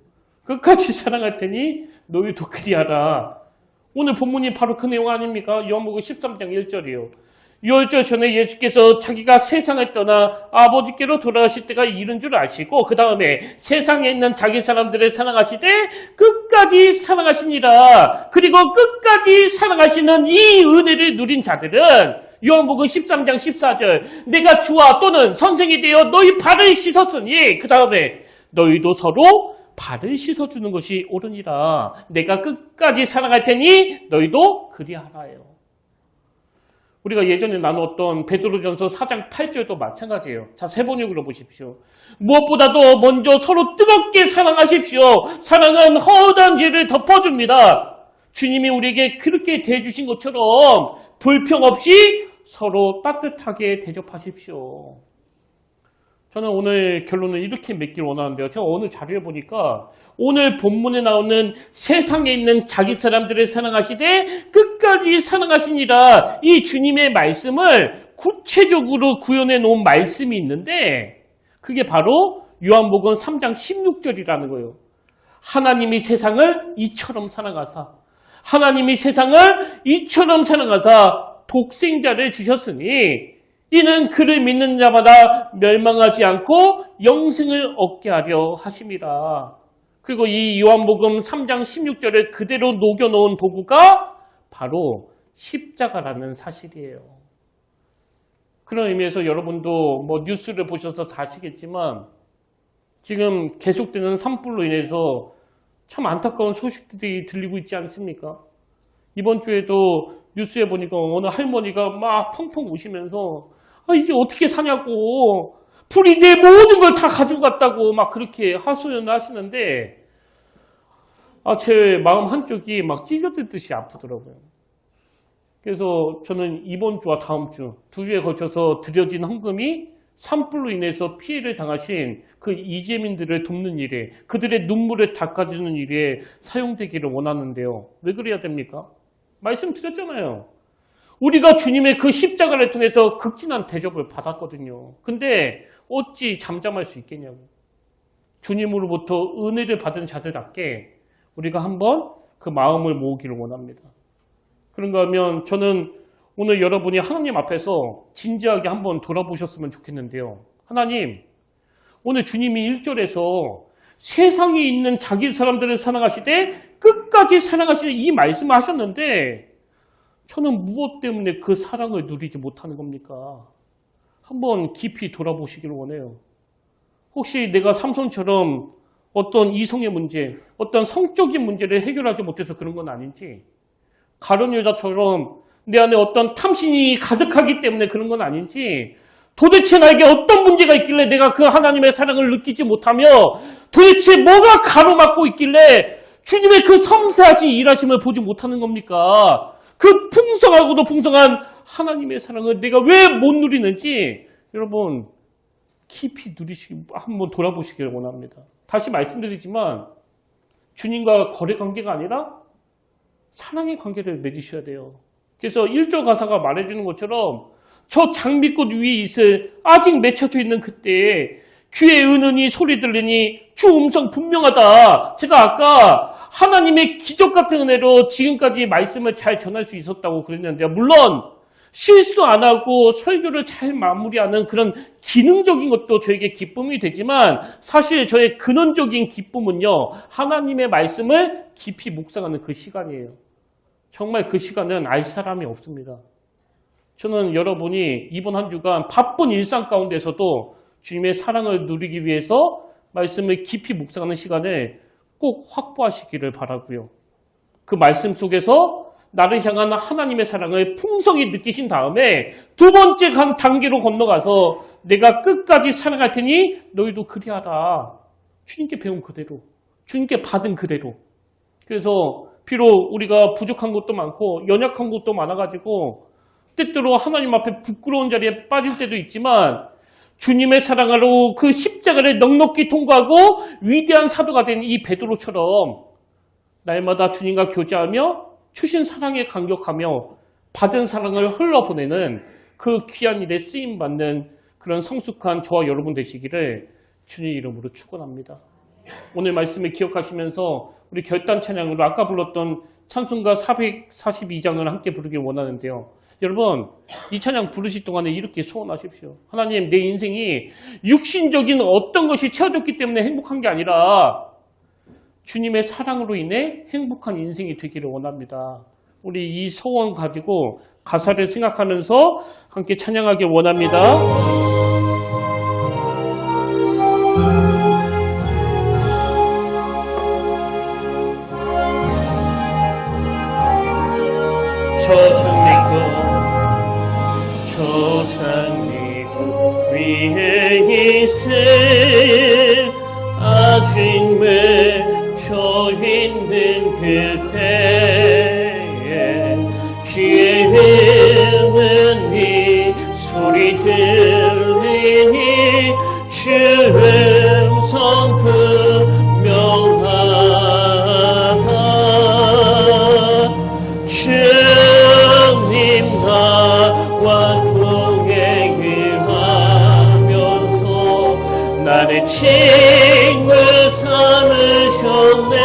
A: 끝까지 사랑할 테니 너희도 그리하라. 오늘 본문이 바로 그 내용 아닙니까? 요한복음 13장 1절이에요. 6절 전에 예수께서 자기가 세상을 떠나 아버지께로 돌아가실 때가 이른 줄 아시고 그 다음에 세상에 있는 자기 사람들을 사랑하시되 끝까지 사랑하시니라. 그리고 끝까지 사랑하시는 이 은혜를 누린 자들은 요한복음 13장 14절 내가 주와 또는 선생이 되어 너희 발을 씻었으니 그 다음에 너희도 서로 발을 씻어주는 것이 옳으니라. 내가 끝까지 사랑할 테니 너희도 그리하라요. 우리가 예전에 나눴던 베드로전서 4장 8절도 마찬가지예요. 자, 세 번역으로 보십시오. 무엇보다도 먼저 서로 뜨겁게 사랑하십시오. 사랑은 허다한 죄를 덮어줍니다. 주님이 우리에게 그렇게 대해주신 것처럼 불평 없이 서로 따뜻하게 대접하십시오. 저는 오늘 결론을 이렇게 맺길 원하는데요. 제가 오늘 자료에 보니까 오늘 본문에 나오는 세상에 있는 자기 사람들을 사랑하시되 끝까지 사랑하시니라. 이 주님의 말씀을 구체적으로 구현해 놓은 말씀이 있는데 그게 바로 요한복음 3장 16절이라는 거예요. 하나님이 세상을 이처럼 사랑하사 하나님이 세상을 이처럼 사랑하사 독생자를 주셨으니 이는 그를 믿는 자마다 멸망하지 않고 영생을 얻게 하려 하심이라. 그리고 이 요한복음 3장 16절을 그대로 녹여놓은 도구가 바로 십자가라는 사실이에요. 그런 의미에서 여러분도 뭐 뉴스를 보셔서 다 아시겠지만 지금 계속되는 산불로 인해서 참 안타까운 소식들이 들리고 있지 않습니까? 이번 주에도 뉴스에 보니까 어느 할머니가 막 펑펑 우시면서 이제 어떻게 사냐고 불이 내 모든 걸 다 가지고 갔다고 막 그렇게 하소연을 하시는데 제 마음 한쪽이 막 찢어지듯이 아프더라고요. 그래서 저는 이번 주와 다음 주 두 주에 걸쳐서 드려진 헌금이 산불로 인해서 피해를 당하신 그 이재민들을 돕는 일에 그들의 눈물을 닦아주는 일에 사용되기를 원하는데요. 왜 그래야 됩니까? 말씀드렸잖아요. 우리가 주님의 그 십자가를 통해서 극진한 대접을 받았거든요. 근데 어찌 잠잠할 수 있겠냐고. 주님으로부터 은혜를 받은 자들답게 우리가 한번 그 마음을 모으기를 원합니다. 그런가 하면 저는 오늘 여러분이 하나님 앞에서 진지하게 한번 돌아보셨으면 좋겠는데요. 하나님, 오늘 주님이 1절에서 세상에 있는 자기 사람들을 사랑하시되 끝까지 사랑하시는 이 말씀을 하셨는데 저는 무엇 때문에 그 사랑을 누리지 못하는 겁니까? 한번 깊이 돌아보시기를 원해요. 혹시 내가 삼손처럼 어떤 이성의 문제, 어떤 성적인 문제를 해결하지 못해서 그런 건 아닌지, 가룟 유다처럼 내 안에 어떤 탐심이 가득하기 때문에 그런 건 아닌지, 도대체 나에게 어떤 문제가 있길래 내가 그 하나님의 사랑을 느끼지 못하며 도대체 뭐가 가로막고 있길래 주님의 그 섬세하신 일하심을 보지 못하는 겁니까? 그 풍성하고도 풍성한 하나님의 사랑을 내가 왜 못 누리는지 여러분 깊이 누리시기 한번 돌아보시길 원합니다. 다시 말씀드리지만 주님과 거래 관계가 아니라 사랑의 관계를 맺으셔야 돼요. 그래서 1절 가사가 말해주는 것처럼 저 장미꽃 위에 있을 아직 맺혀져 있는 그때에 귀에 은은히 소리 들리니 주 음성 분명하다. 제가 아까 하나님의 기적 같은 은혜로 지금까지 말씀을 잘 전할 수 있었다고 그랬는데요. 물론 실수 안 하고 설교를 잘 마무리하는 그런 기능적인 것도 저에게 기쁨이 되지만 사실 저의 근원적인 기쁨은요. 하나님의 말씀을 깊이 묵상하는 그 시간이에요. 정말 그 시간은 알 사람이 없습니다. 저는 여러분이 이번 한 주간 바쁜 일상 가운데서도 주님의 사랑을 누리기 위해서 말씀을 깊이 묵상하는 시간을 꼭 확보하시기를 바라고요. 그 말씀 속에서 나를 향한 하나님의 사랑을 풍성히 느끼신 다음에 두 번째 단계로 건너가서 내가 끝까지 사랑할 테니 너희도 그리하라. 주님께 배운 그대로, 주님께 받은 그대로. 그래서 비록 우리가 부족한 것도 많고 연약한 것도 많아가지고 때때로 하나님 앞에 부끄러운 자리에 빠질 때도 있지만 주님의 사랑으로 그 십자가를 넉넉히 통과하고 위대한 사도가 된 이 베드로처럼 날마다 주님과 교제하며 주신 사랑에 감격하며 받은 사랑을 흘러보내는 그 귀한 일에 쓰임받는 그런 성숙한 저와 여러분 되시기를 주님 이름으로 축원합니다. 오늘 말씀을 기억하시면서 우리 결단 찬양으로 아까 불렀던 찬송가 442장을 함께 부르길 원하는데요. 여러분 이 찬양 부르실 동안에 이렇게 소원하십시오. 하나님, 내 인생이 육신적인 어떤 것이 채워졌기 때문에 행복한 게 아니라 주님의 사랑으로 인해 행복한 인생이 되기를 원합니다. 우리 이 소원 가지고 가사를 생각하면서 함께 찬양하길 원합니다.
B: 저 장미꽃 위에 있을 아직 맺혀 있는 그때에 귀에 은은히 소리 들리니 주 음성 분명하다. 주님 나와 동행을 하면서 나를 친구 삼으셨네.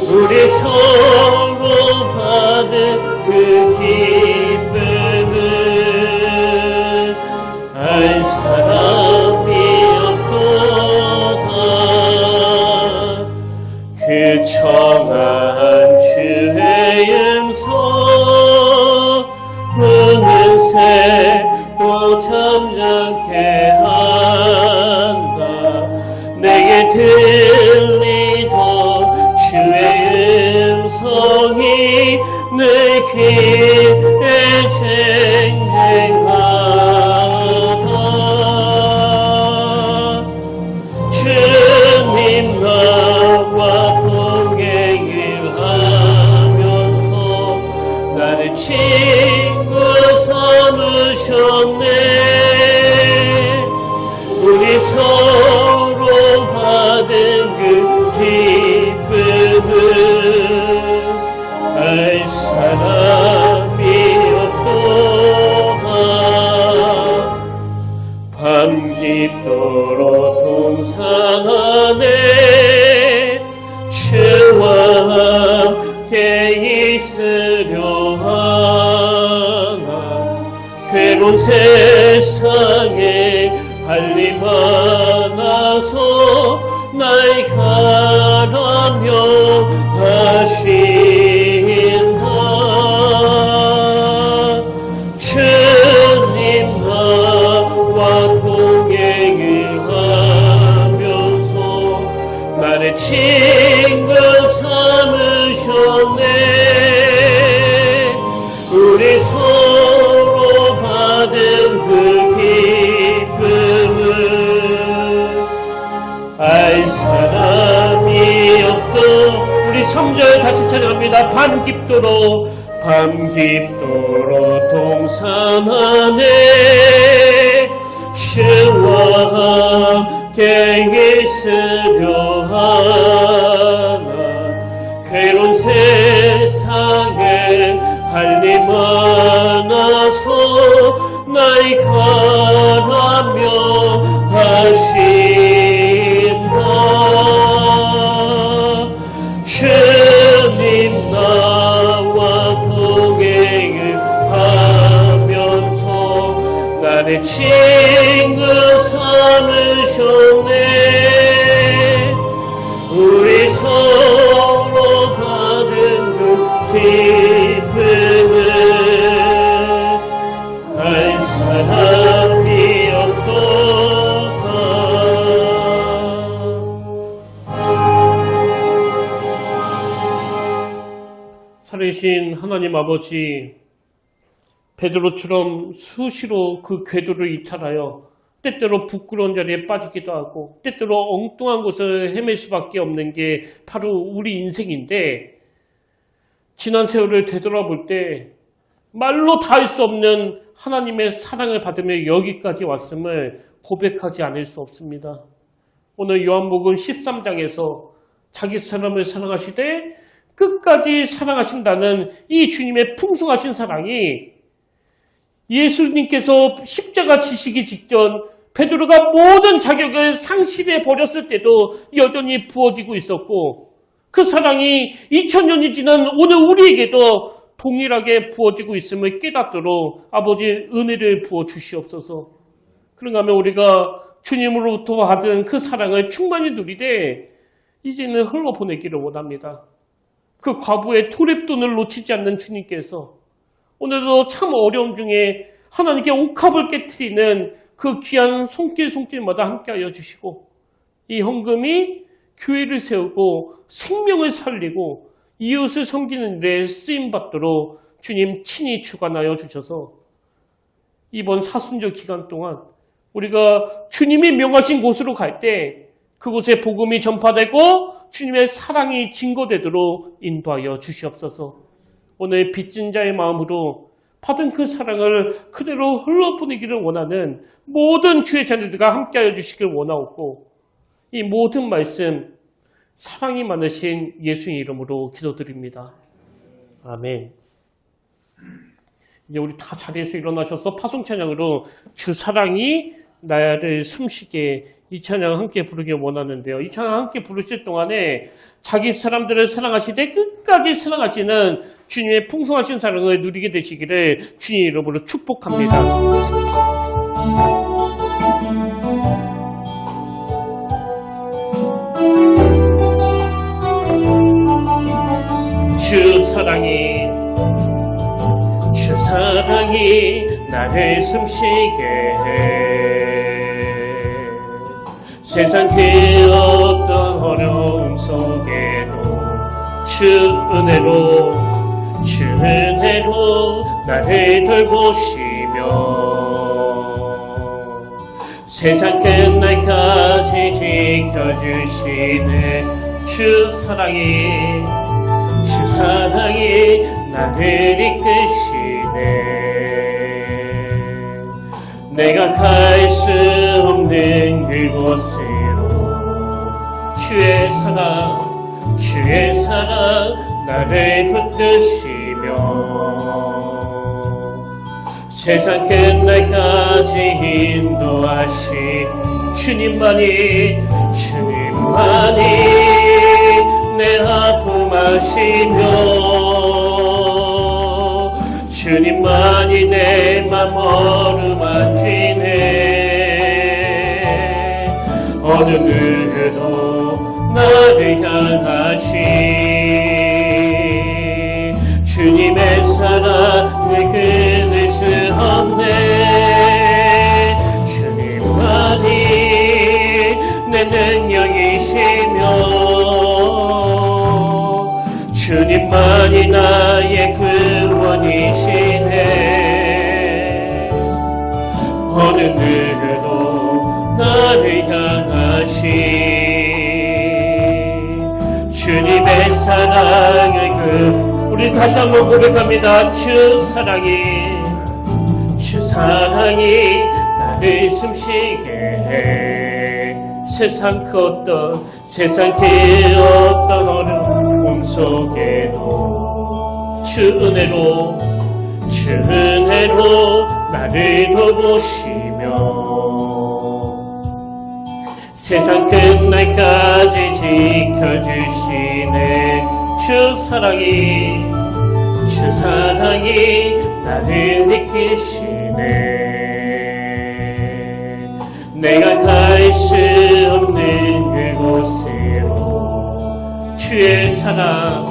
B: 우리 서로 받은 그 기쁨은 알 사람이 없도다. 그 청한 주의 음성 은은새 또 잠잠케 한다. 내게 들리던 주의 음성이 내 귀에 쟁쟁하다. 주님 나와 동행을 하면서 나를 친구 삼으셨네. 우리 서로 받은 그 기쁨은 알 사람이 없도다. 밤 깊도록 동상 안에 주와 함께 있으려 하나. 괴로운 세상에 할일 많아서 날 가라며 하신다. 주님 나와 동행을 하면서 나를 친구 삼으셨네. 우리 서로 받은 그 기쁨은 알 사람이
A: 우리 3절 다시 찬양합니다. 밤깊도록
B: 동산 안에 주와 함께 있으려 하나 괴로운 세상에 할 일 많아서 나의 가라며 하신다. 주님 나와 동행을 하면서 나를 친구 삼으셨네. 우리 서로 받은 그 기쁨을 알 사람이 없도다.
A: 살아계신 하나님 아버지, 베드로처럼 수시로 그 궤도를 이탈하여 때때로 부끄러운 자리에 빠지기도 하고 때때로 엉뚱한 곳을 헤맬 수밖에 없는 게 바로 우리 인생인데, 지난 세월을 되돌아볼 때 말로 다 할 수 없는 하나님의 사랑을 받으며 여기까지 왔음을 고백하지 않을 수 없습니다. 오늘 요한복음 13장에서 자기 사람을 사랑하시되 끝까지 사랑하신다는 이 주님의 풍성하신 사랑이 예수님께서 십자가 지시기 직전 베드로가 모든 자격을 상실해 버렸을 때도 여전히 부어지고 있었고, 그 사랑이 2000년이 지난 오늘 우리에게도 동일하게 부어지고 있음을 깨닫도록 아버지 은혜를 부어 주시옵소서. 그런가 하면 우리가 주님으로부터 받은 그 사랑을 충만히 누리되 이제는 흘러보내기를 원합니다. 그 과부의 투랩돈을 놓치지 않는 주님께서 오늘도 참 어려움 중에 하나님께 옥합을 깨트리는 그 귀한 손길마다 함께하여 주시고, 이 헌금이 교회를 세우고 생명을 살리고 이웃을 섬기는 데 쓰임받도록 주님 친히 주관하여 주셔서 이번 사순절 기간 동안 우리가 주님이 명하신 곳으로 갈 때 그곳에 복음이 전파되고 주님의 사랑이 증거되도록 인도하여 주시옵소서. 오늘 빚진 자의 마음으로 받은 그 사랑을 그대로 흘러보내기를 원하는 모든 주의 자녀들과 함께하여 주시길 원하옵고, 이 모든 말씀 사랑이 많으신 예수의 이름으로 기도드립니다. 아멘. 이제 우리 다 자리에서 일어나셔서 파송 찬양으로 주 사랑이 나를 숨쉬게 이 찬양 함께 부르길 원하는데요. 이 찬양 함께 부르실 동안에 자기 사람들을 사랑하시되 끝까지 사랑하시는 주님의 풍성하신 사랑을 누리게 되시기를 주님 이름으로 축복합니다. 주 사랑이 나를 숨쉬게 해. 세상 그 어떤 어려움 속에도 주 은혜로 나를 돌보시며 세상 끝날까지 지켜주시는 주 사랑이 나를 이끄시네. 내가 갈 수 없는 그곳으로 주의 사랑 나를 붙드시며 세상 끝날까지 인도하신 주님만이 내 아픔 아시며 주님만이 내 맘 어루만지네. 어느 누구도 나를 향하신 주님의 사랑을 끊을 수 없네. 주님만이 내 능력이시며 주님만이 나의 구원이시네. 어느 누구도 나를 향하신 주님의
B: 내 사랑을 우리 다시 한번 고백합니다. 주 사랑이 나를 숨쉬게 해. 세상 그 어떤 어려움 속에도 주 은혜로 나를 도우시며 세상 끝날까지 지켜주시네. 주 사랑이 나를 지키시네. 내가 갈 수 없는 그곳으로 주의 사랑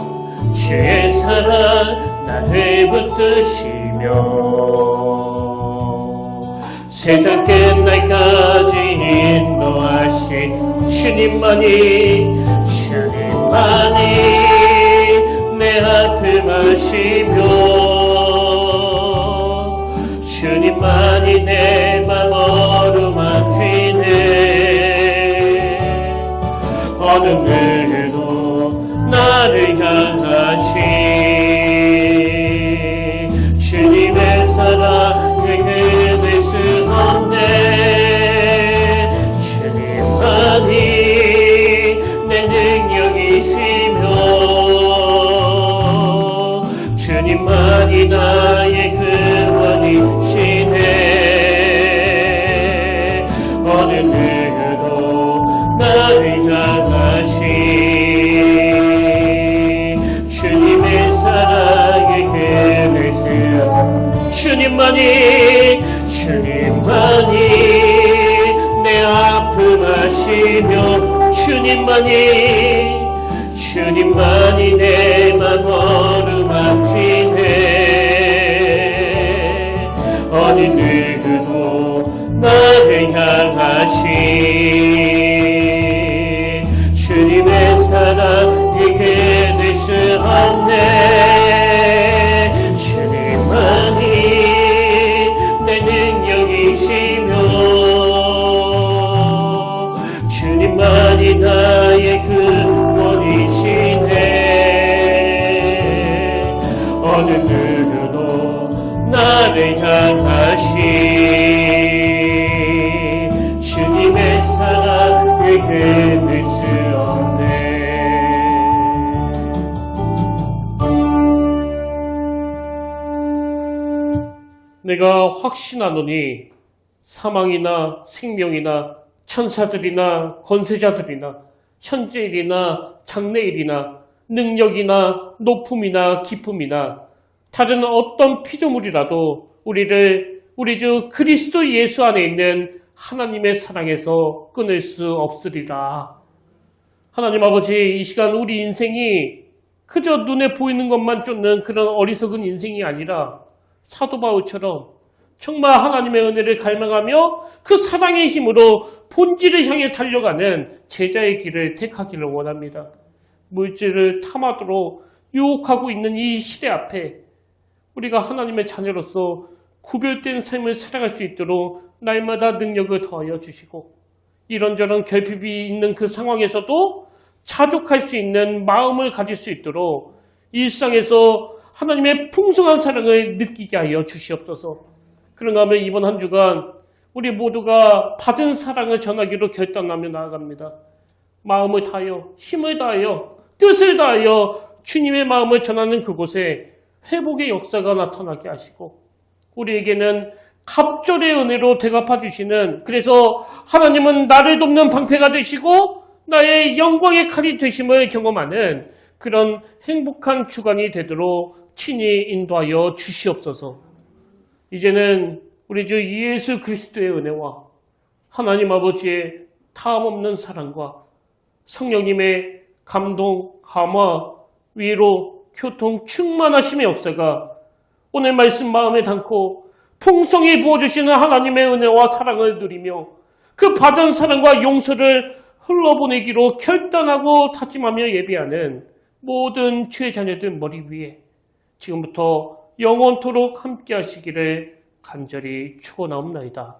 B: 나를 붙드시며 세상 끝날까지 인도하신 주님만이 내 아픔 아시며 주님만이 내 맘 어루만지네. 어느 누구도 나를 향하시 주님의 사랑을 끊을 수 없네. 주님만이 내 능력이시며 주님만이 나의 구원이시네. 어느 누구도 나를 향하시 주님의 사랑을 끊을 수 주님만이 내 아픔 아시며 주님만이 내 맘 어루만지네. 어느 누구도 나를 향하시 주님의 사랑을 끊을 수 없네. 주님만이 내 능력이시며 주님만이 나의 구원이시네. 어느 누구도 나를 향하시 주님의 사랑을 끊을 수 없네.
A: 내가 확신하노니 사망이나 생명이나 천사들이나 권세자들이나 현재일이나 장래일이나 능력이나 높음이나 기쁨이나 다른 어떤 피조물이라도 우리 주 그리스도 예수 안에 있는 하나님의 사랑에서 끊을 수 없으리라. 하나님 아버지, 이 시간 우리 인생이 그저 눈에 보이는 것만 쫓는 그런 어리석은 인생이 아니라 사도 바울처럼 정말 하나님의 은혜를 갈망하며 그 사랑의 힘으로 본질을 향해 달려가는 제자의 길을 택하기를 원합니다. 물질을 탐하도록 유혹하고 있는 이 시대 앞에 우리가 하나님의 자녀로서 구별된 삶을 살아갈 수 있도록 날마다 능력을 더하여 주시고 이런저런 결핍이 있는 그 상황에서도 자족할 수 있는 마음을 가질 수 있도록 일상에서 하나님의 풍성한 사랑을 느끼게 하여 주시옵소서. 그런가 하면 이번 한 주간 우리 모두가 받은 사랑을 전하기로 결단하며 나아갑니다. 마음을 다하여, 힘을 다하여, 뜻을 다하여 주님의 마음을 전하는 그곳에 회복의 역사가 나타나게 하시고 우리에게는 갑절의 은혜로 대갚아 주시는, 그래서 하나님은 나를 돕는 방패가 되시고 나의 영광의 칼이 되심을 경험하는 그런 행복한 주간이 되도록 친히 인도하여 주시옵소서. 이제는 우리 주 예수 그리스도의 은혜와 하나님 아버지의 다함없는 사랑과 성령님의 감동, 감화, 위로, 교통, 충만하심의 역사가 오늘 말씀 마음에 담고 풍성히 부어주시는 하나님의 은혜와 사랑을 누리며 그 받은 사랑과 용서를 흘러보내기로 결단하고 다짐하며 예배하는 모든 주의 자녀들 머리 위에 지금부터 영원토록 함께 하시기를 간절히 축원하옵나이다.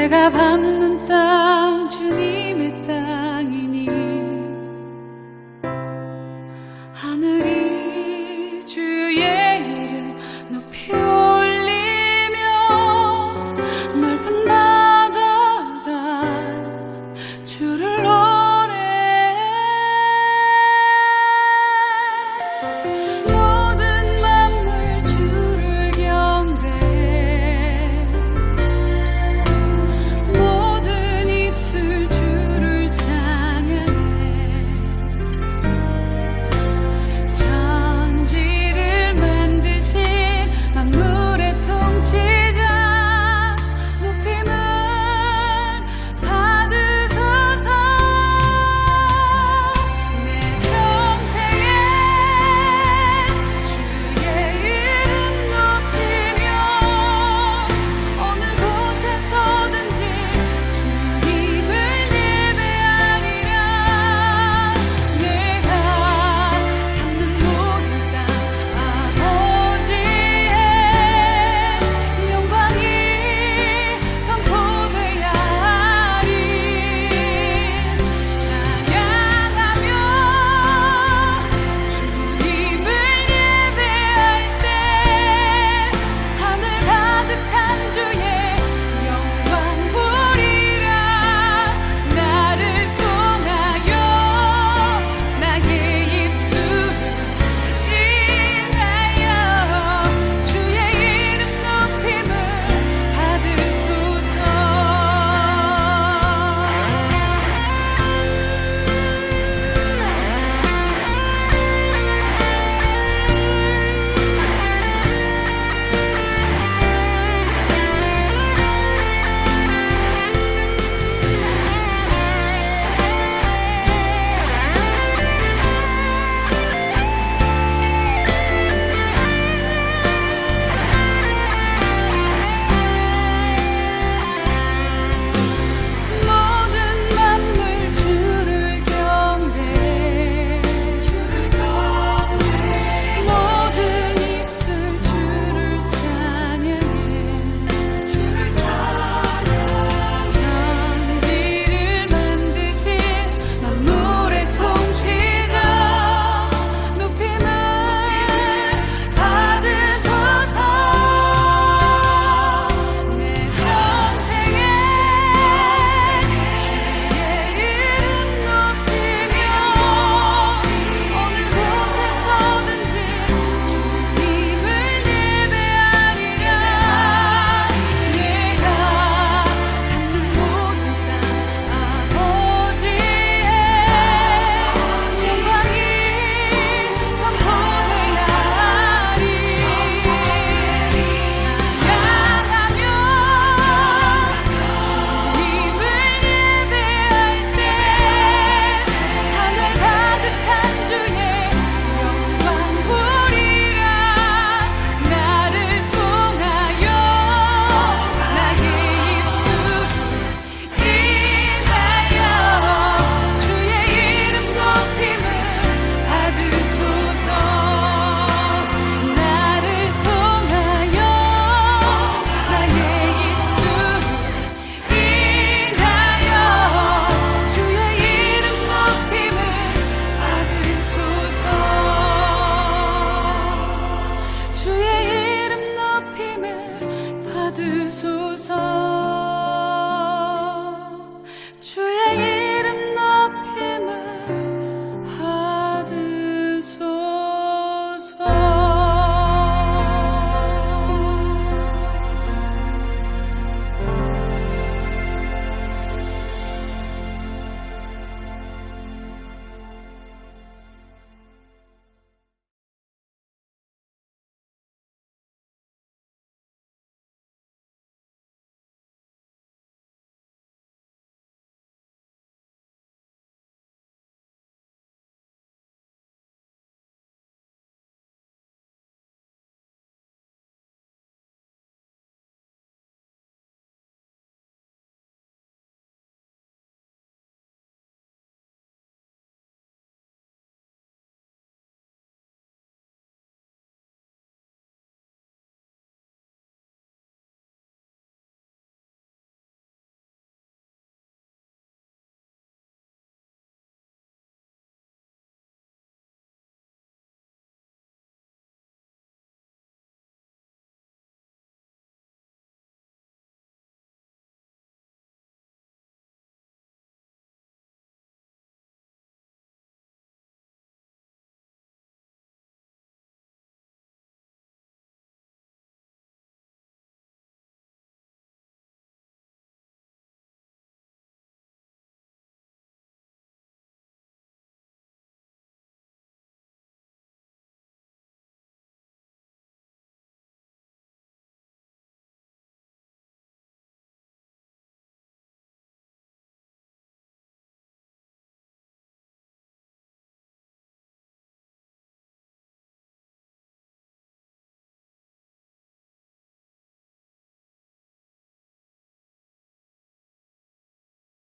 C: 내가 밟는 땅 주님의 땅이니 하늘이 주의 이름 높이 올리며 넓은 바다가 주를